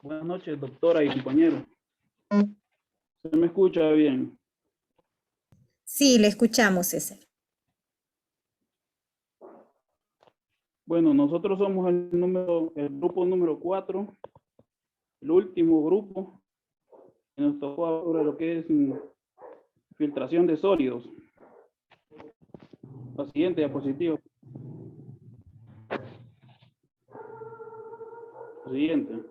Buenas noches, doctora y compañero. ¿Se me escucha bien? Sí, le escuchamos, César. Bueno, nosotros somos el grupo número 4, el último grupo que nos tocó ahora lo que es filtración de sólidos. La siguiente diapositiva. La siguiente.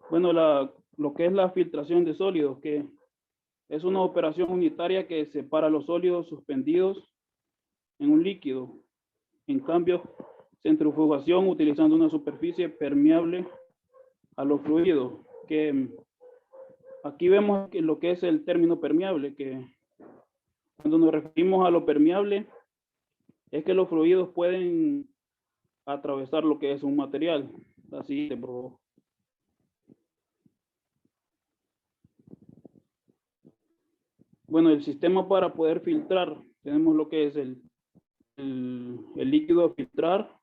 Bueno, lo que es la filtración de sólidos, que es una operación unitaria que separa los sólidos suspendidos en un líquido. En cambio, centrifugación utilizando una superficie permeable a los fluidos, que aquí vemos que lo que es el término permeable, que cuando nos referimos a lo permeable, es que los fluidos pueden atravesar lo que es un material. Así, por favor. Bueno, el sistema para poder filtrar, tenemos lo que es el líquido a filtrar,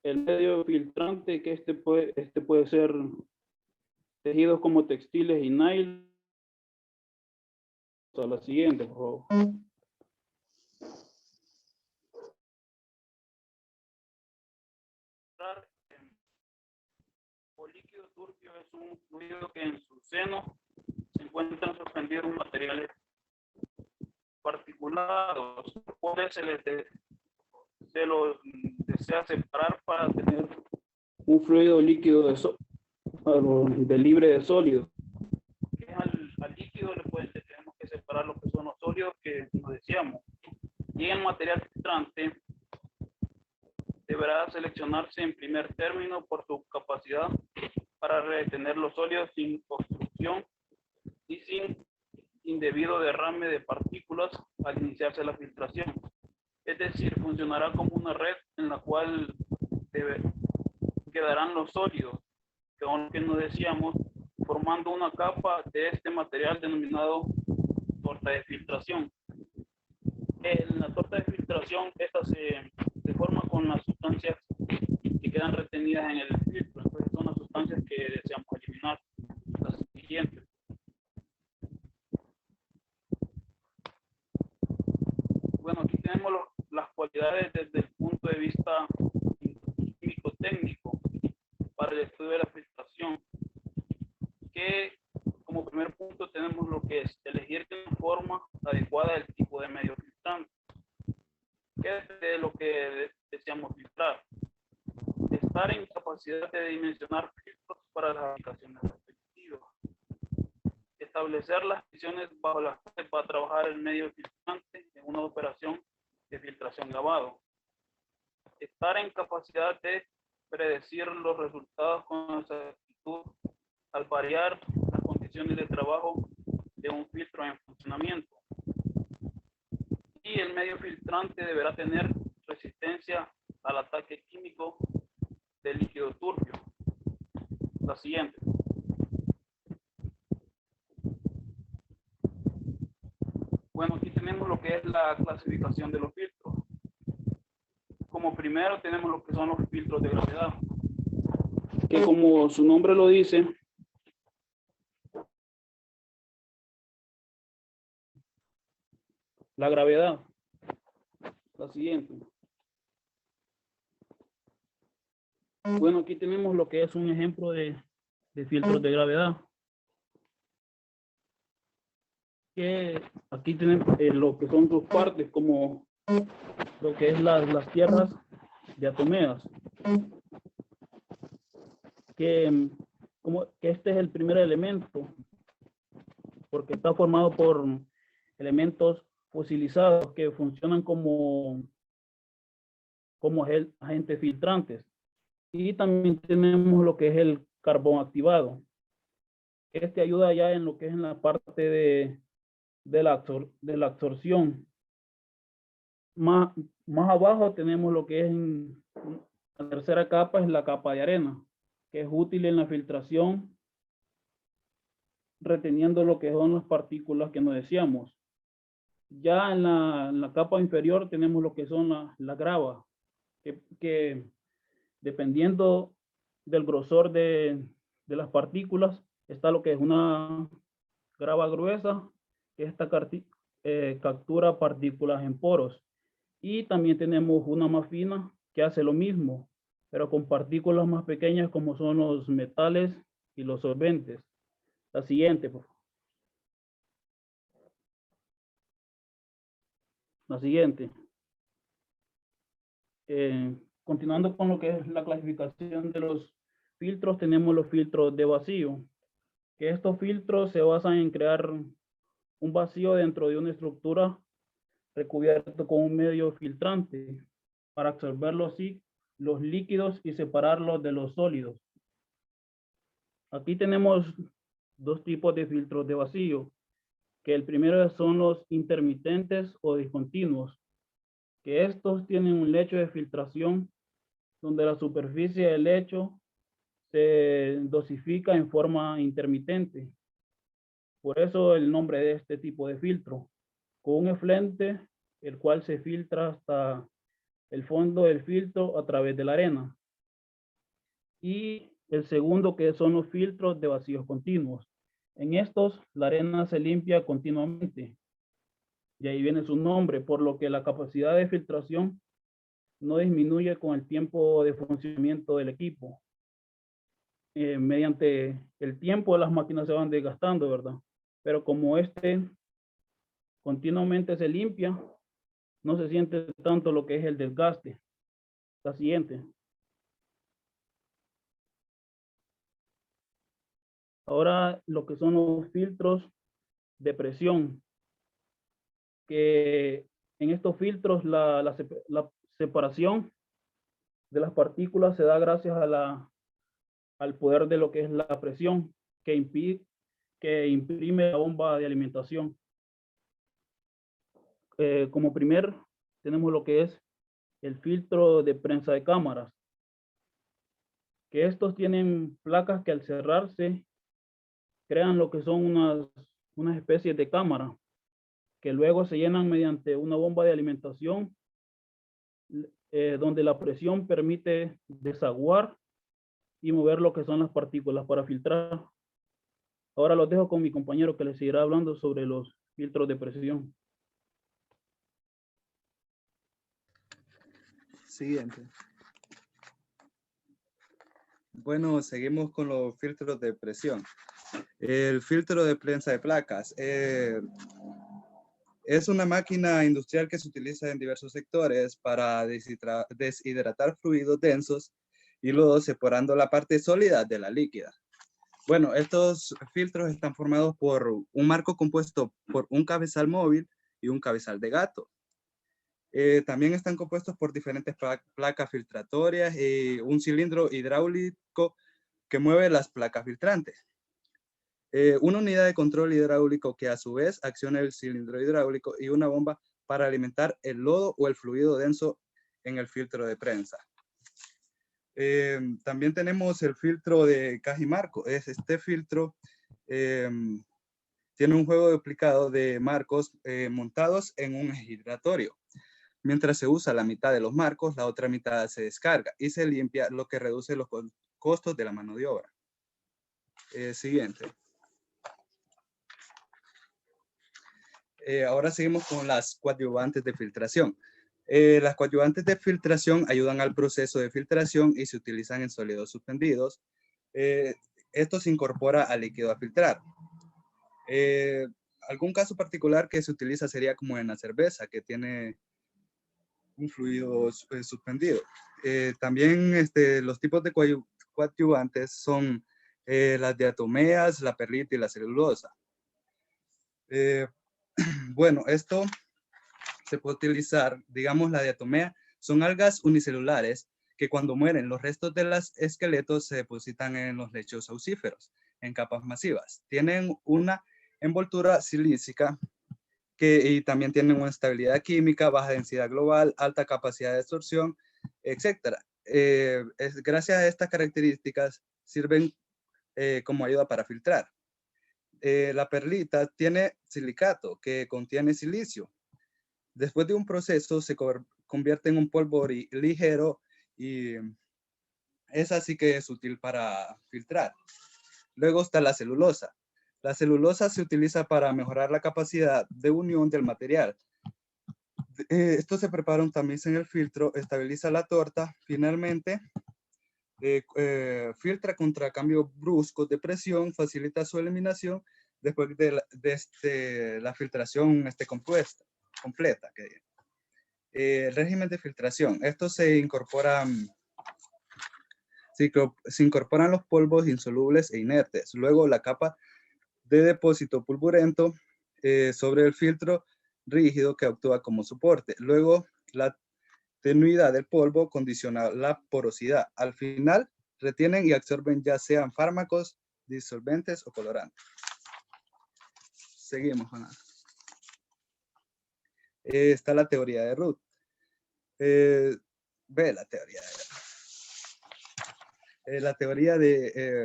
el medio filtrante, que este puede ser tejidos como textiles y nylon. A la siguiente, por favor. El líquido turbio es un fluido que en su seno se encuentran suspendidos materiales particulados, los cuales se los desea separar para tener un fluido líquido de libre de sólido. Al líquido tenemos que separar lo que son los sólidos que nos decíamos. Y en el material filtrante deberá seleccionarse en primer término por su capacidad para retener los sólidos sin obstrucción y sin indebido derrame de partículas al iniciarse la filtración. Es decir, funcionará como una red en la cual quedarán los sólidos, que son lo que nos decíamos, formando una capa de este material denominado torta de filtración. En la torta de filtración, esta se forma con las sustancias que quedan retenidas en el filtro. Entonces son las sustancias que deseamos eliminar. La siguiente. Bueno, aquí tenemos las cualidades desde el punto de vista químico-técnico para el estudio de la filtración, que como primer punto tenemos lo que es elegir de forma adecuada el tipo de medio filtrante, que es de lo que deseamos filtrar. Estar en capacidad de dimensionar filtros para las aplicaciones respectivas. Establecer las condiciones bajo las que va a trabajar el medio filtrante en una operación de filtración lavado. Estar en capacidad de predecir los resultados con exactitud al variar las condiciones de trabajo de un filtro en funcionamiento. Y el medio filtrante deberá tener resistencia al ataque químico del líquido turbio. La siguiente. Bueno, aquí tenemos lo que es la clasificación de los filtros. Como primero tenemos lo que son los filtros de gravedad, que como su nombre lo dice, la gravedad. La siguiente. Bueno, aquí tenemos lo que es un ejemplo de filtros de gravedad. Que aquí tenemos lo que son sus partes, como lo que es las tierras diatomeas. Que este es el primer elemento, porque está formado por elementos fosilizados que funcionan como agentes filtrantes. Y también tenemos lo que es el carbón activado. Este ayuda ya en lo que es en la parte de la absorción. Más abajo tenemos lo que es la tercera capa, es la capa de arena, que es útil en la filtración, reteniendo lo que son las partículas que nos decíamos. Ya en la capa inferior tenemos lo que son la grava, que dependiendo del grosor de las partículas, está lo que es una grava gruesa, que esta captura partículas en poros. Y también tenemos una más fina que hace lo mismo, pero con partículas más pequeñas como son los metales y los solventes. La siguiente, por favor. La siguiente. Continuando con lo que es la clasificación de los filtros, tenemos los filtros de vacío, que estos filtros se basan en crear un vacío dentro de una estructura recubierto con un medio filtrante para absorberlo así los líquidos y separarlos de los sólidos. Aquí tenemos dos tipos de filtros de vacío, que el primero son los intermitentes o discontinuos, que estos tienen un lecho de filtración donde la superficie del lecho se dosifica en forma intermitente. Por eso el nombre de este tipo de filtro, con un efluente, el cual se filtra hasta el fondo del filtro a través de la arena. Y el segundo, que son los filtros de vacíos continuos. En estos, la arena se limpia continuamente. Y ahí viene su nombre, por lo que la capacidad de filtración no disminuye con el tiempo de funcionamiento del equipo. Mediante el tiempo las máquinas se van desgastando, ¿verdad? Pero como este continuamente se limpia, no se siente tanto lo que es el desgaste. La siguiente. Ahora lo que son los filtros de presión, que en estos filtros la separación de las partículas se da gracias al poder de lo que es la presión que imprime la bomba de alimentación. Como primer tenemos lo que es el filtro de prensa de cámaras, que estos tienen placas que al cerrarse crean lo que son unas especies de cámara que luego se llenan mediante una bomba de alimentación donde la presión permite desaguar y mover lo que son las partículas para filtrar. Ahora los dejo con mi compañero que les seguirá hablando sobre los filtros de presión. Siguiente. Bueno, seguimos con los filtros de presión. El filtro de prensa de placas es una máquina industrial que se utiliza en diversos sectores para deshidratar fluidos densos y luego separando la parte sólida de la líquida. Bueno, estos filtros están formados por un marco compuesto por un cabezal móvil y un cabezal de gato. También están compuestos por diferentes placas filtratorias y un cilindro hidráulico que mueve las placas filtrantes. Una unidad de control hidráulico que a su vez acciona el cilindro hidráulico y una bomba para alimentar el lodo o el fluido denso en el filtro de prensa. También tenemos el filtro de caja y marco. Este filtro tiene un juego duplicado de marcos montados en un giratorio. Mientras se usa la mitad de los marcos, la otra mitad se descarga y se limpia, lo que reduce los costos de la mano de obra. Siguiente. Ahora seguimos con las coadyuvantes de filtración. Las coadyuvantes de filtración ayudan al proceso de filtración y se utilizan en sólidos suspendidos. Esto se incorpora al líquido a filtrar. Algún caso particular que se utiliza sería como en la cerveza, que tiene un fluido suspendido. También los tipos de coadyuvantes son las diatomeas, la perlita y la celulosa. Bueno, esto se puede utilizar, digamos, la diatomea son algas unicelulares que cuando mueren los restos de los esqueletos se depositan en los lechos auxíferos en capas masivas. Tienen una envoltura silícica y también tienen una estabilidad química, baja densidad global, alta capacidad de absorción, etc. Gracias a estas características sirven como ayuda para filtrar. La perlita tiene silicato que contiene silicio Después de un proceso se convierte en un polvo ligero y es así que es útil para filtrar. Luego está la celulosa. La celulosa se utiliza para mejorar la capacidad de unión del material. Esto se prepara un tamiz en el filtro, estabiliza la torta, finalmente filtra contra cambios bruscos de presión, facilita su eliminación después de la filtración completa. El régimen de filtración. Esto se incorporan los polvos insolubles e inertes. Luego la capa de depósito pulburento sobre el filtro rígido que actúa como soporte. Luego la tenuidad del polvo condiciona la porosidad. Al final retienen y absorben ya sean fármacos, disolventes o colorantes. Seguimos, Ana. Está la teoría de Ruth. Ve la teoría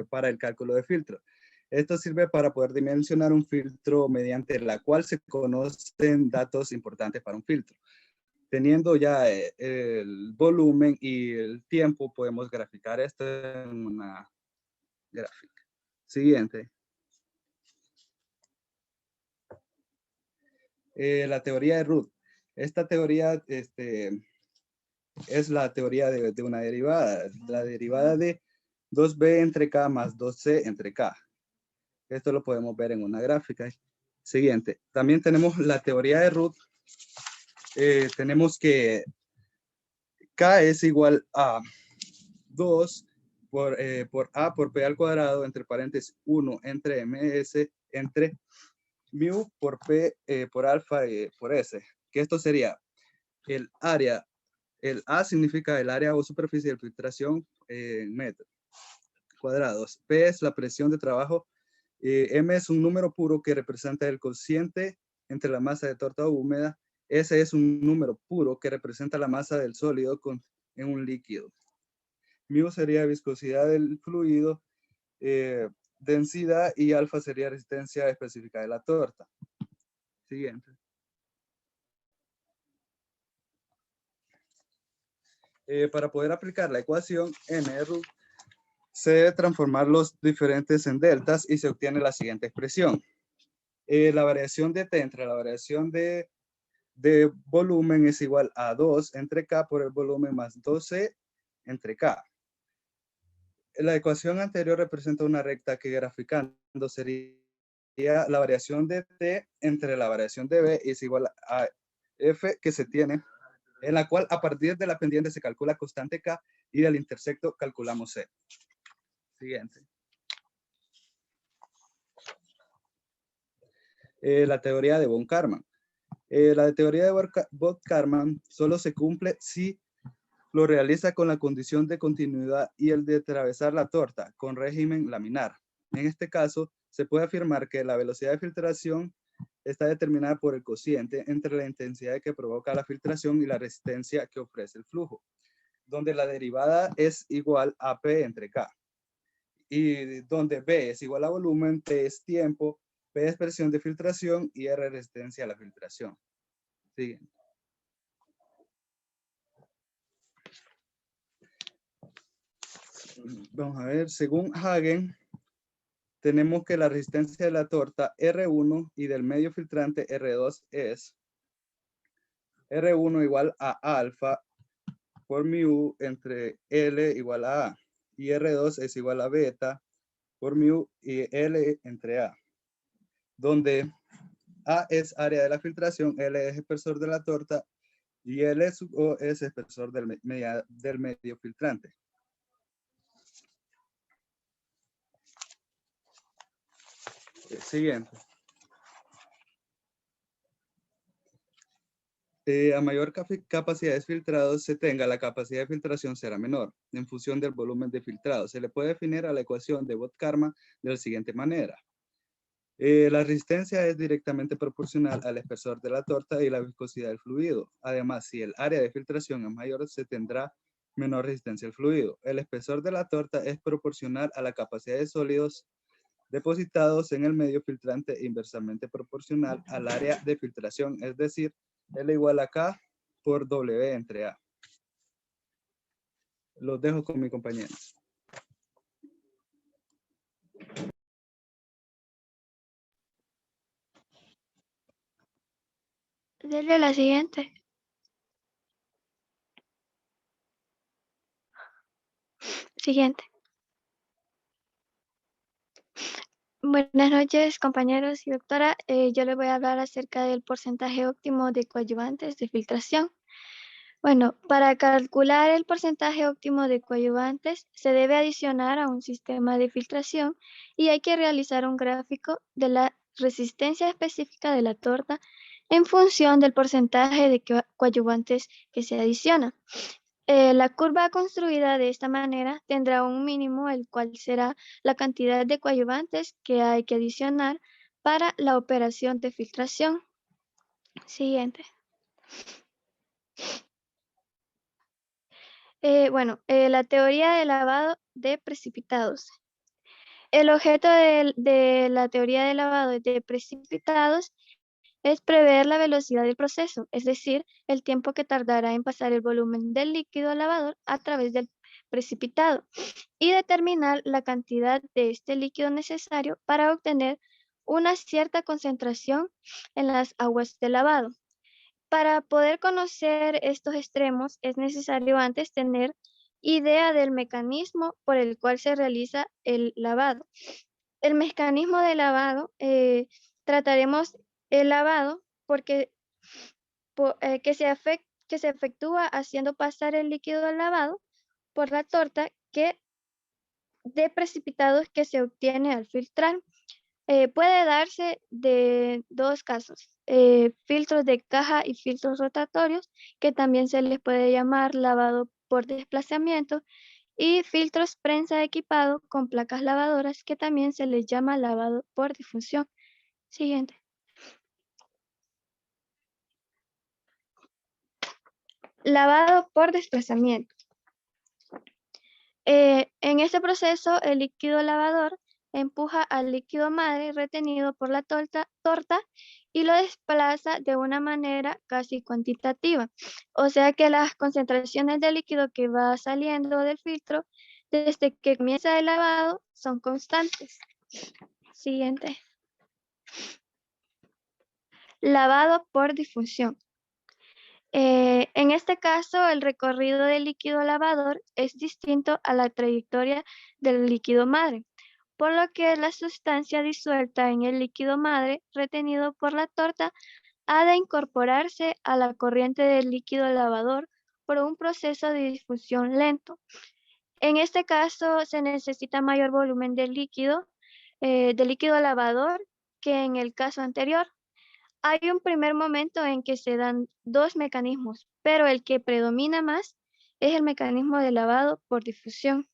para el cálculo de filtro. Esto sirve para poder dimensionar un filtro mediante la cual se conocen datos importantes para un filtro. Teniendo ya el volumen y el tiempo, podemos graficar esto en una gráfica. Siguiente. La teoría de Ruth. Esta teoría es la teoría de una derivada. La derivada de 2b entre k más 2c entre k. Esto lo podemos ver en una gráfica. Siguiente. También tenemos la teoría de Ruth. Tenemos que K es igual a 2 por A por P al cuadrado, entre paréntesis 1 entre MS, entre mu por P por alfa por S. Que esto sería el área, el A significa el área o superficie de filtración en metros cuadrados. P es la presión de trabajo. M es un número puro que representa el cociente entre la masa de torta húmeda. S es un número puro que representa la masa del sólido en un líquido. Mu sería viscosidad del fluido, densidad, y alfa sería resistencia específica de la torta. Siguiente. Para poder aplicar la ecuación N de Ruth, se debe transformar los diferentes en deltas y se obtiene la siguiente expresión. La variación de T entre la variación de volumen es igual a 2 entre K por el volumen más 2C entre K. La ecuación anterior representa una recta que graficando sería la variación de T entre la variación de B es igual a F que se tiene, en la cual a partir de la pendiente se calcula constante K y del intersecto calculamos C. Siguiente. La teoría de von Karman. La teoría de von Karman solo se cumple si lo realiza con la condición de continuidad y el de atravesar la torta con régimen laminar. En este caso, se puede afirmar que la velocidad de filtración está determinada por el cociente entre la intensidad que provoca la filtración y la resistencia que ofrece el flujo, donde la derivada es igual a P entre K. Y donde B es igual a volumen, T es tiempo, P es presión de filtración y R resistencia a la filtración. Siguiente. Vamos a ver, según Hagen, tenemos que la resistencia de la torta R1 y del medio filtrante R2 es R1 igual a alfa por mu entre L igual a A, y R2 es igual a beta por mu y L entre A, donde A es área de la filtración, L es espesor de la torta y L sub O es espesor del medio filtrante. Siguiente. A mayor capacidad de filtrado se tenga, la capacidad de filtración será menor en función del volumen de filtrado. Se le puede definir a la ecuación de von Karman de la siguiente manera. La resistencia es directamente proporcional al espesor de la torta y la viscosidad del fluido. Además, si el área de filtración es mayor, se tendrá menor resistencia al fluido. El espesor de la torta es proporcional a la capacidad de sólidos depositados en el medio filtrante e inversamente proporcional al área de filtración, es decir, L igual a K por W entre A. Los dejo con mi compañero. Dele a la siguiente. Siguiente. Buenas noches, compañeros y doctora. Yo les voy a hablar acerca del porcentaje óptimo de coadyuvantes de filtración. Bueno, para calcular el porcentaje óptimo de coadyuvantes se debe adicionar a un sistema de filtración y hay que realizar un gráfico de la resistencia específica de la torta en función del porcentaje de coadyuvantes que se adiciona. La curva construida de esta manera tendrá un mínimo, el cual será la cantidad de coadyuvantes que hay que adicionar para la operación de filtración. Siguiente. La teoría de lavado de precipitados. El objeto de la teoría de lavado de precipitados es prever la velocidad del proceso, es decir, el tiempo que tardará en pasar el volumen del líquido lavador a través del precipitado y determinar la cantidad de este líquido necesario para obtener una cierta concentración en las aguas de lavado. Para poder conocer estos extremos es necesario antes tener idea del mecanismo por el cual se realiza el lavado. El mecanismo de lavado, trataremos el lavado que se efectúa haciendo pasar el líquido del lavado por la torta de precipitados que se obtiene al filtrar. Puede darse de dos casos, filtros de caja y filtros rotatorios, que también se les puede llamar lavado por desplazamiento, y filtros prensa equipado con placas lavadoras, que también se les llama lavado por difusión. Siguiente. Lavado por desplazamiento. En este proceso, el líquido lavador empuja al líquido madre retenido por la torta y lo desplaza de una manera casi cuantitativa. O sea que las concentraciones de líquido que va saliendo del filtro desde que comienza el lavado son constantes. Siguiente. Lavado por difusión. En este caso, el recorrido del líquido lavador es distinto a la trayectoria del líquido madre, por lo que la sustancia disuelta en el líquido madre retenido por la torta ha de incorporarse a la corriente del líquido lavador por un proceso de difusión lento. En este caso, se necesita mayor volumen de líquido lavador que en el caso anterior. Hay un primer momento en que se dan dos mecanismos, pero el que predomina más es el mecanismo de lavado por difusión.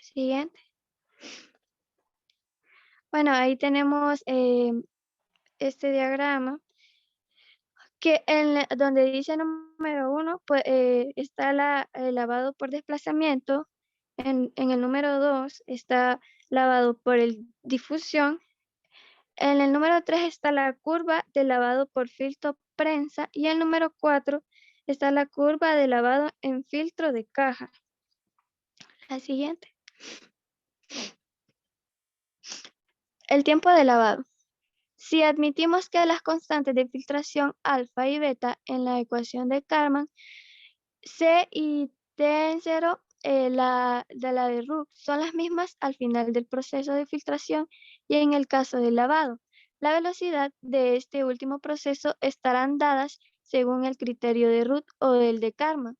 Siguiente. Bueno, ahí tenemos este diagrama que donde dice número 1 pues, está el lavado por desplazamiento. En el número 2 está lavado por difusión. En el número 3 está la curva de lavado por filtro prensa y el número 4 está la curva de lavado en filtro de caja. La siguiente. El tiempo de lavado. Si admitimos que las constantes de filtración alfa y beta en la ecuación de Kalman, C y T en cero, la de Roux, son las mismas al final del proceso de filtración y en el caso del lavado. La velocidad de este último proceso estarán dadas según el criterio de Roux o el de Kalman.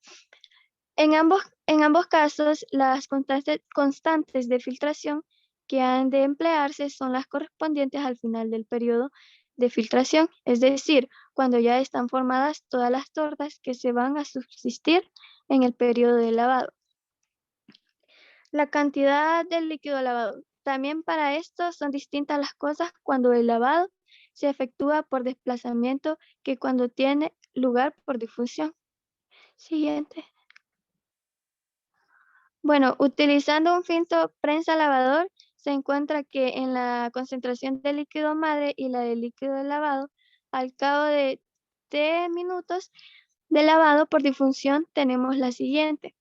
En ambos casos, las constantes de filtración que han de emplearse son las correspondientes al final del periodo de filtración, es decir, cuando ya están formadas todas las tortas que se van a subsistir en el periodo de lavado. La cantidad del líquido lavado. También para esto son distintas las cosas cuando el lavado se efectúa por desplazamiento que cuando tiene lugar por difusión. Siguiente. Bueno, utilizando un filtro prensa lavador, se encuentra que en la concentración de líquido madre y la de líquido de lavado, al cabo de de minutos de lavado por difusión tenemos la siguiente.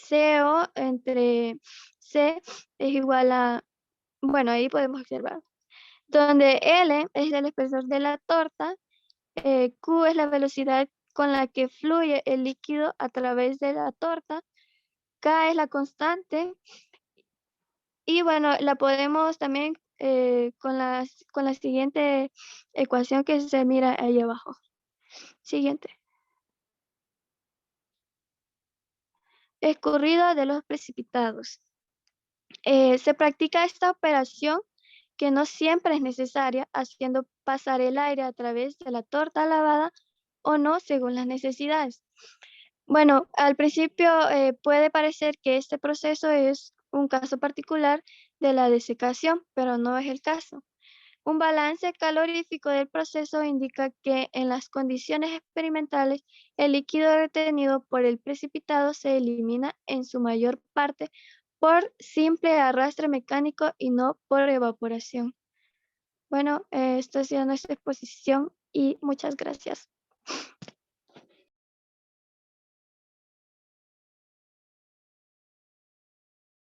CO entre C es igual a, bueno, ahí podemos observar, donde L es el espesor de la torta, Q es la velocidad con la que fluye el líquido a través de la torta, K es la constante, y bueno, la podemos también con la siguiente ecuación que se mira ahí abajo. Siguiente. Escurrido de los precipitados. Se practica esta operación que no siempre es necesaria, haciendo pasar el aire a través de la torta lavada o no, según las necesidades. Bueno, al principio puede parecer que este proceso es un caso particular de la desecación, pero no es el caso. Un balance calorífico del proceso indica que en las condiciones experimentales el líquido retenido por el precipitado se elimina en su mayor parte por simple arrastre mecánico y no por evaporación. Bueno, esto ha sido nuestra exposición y muchas gracias.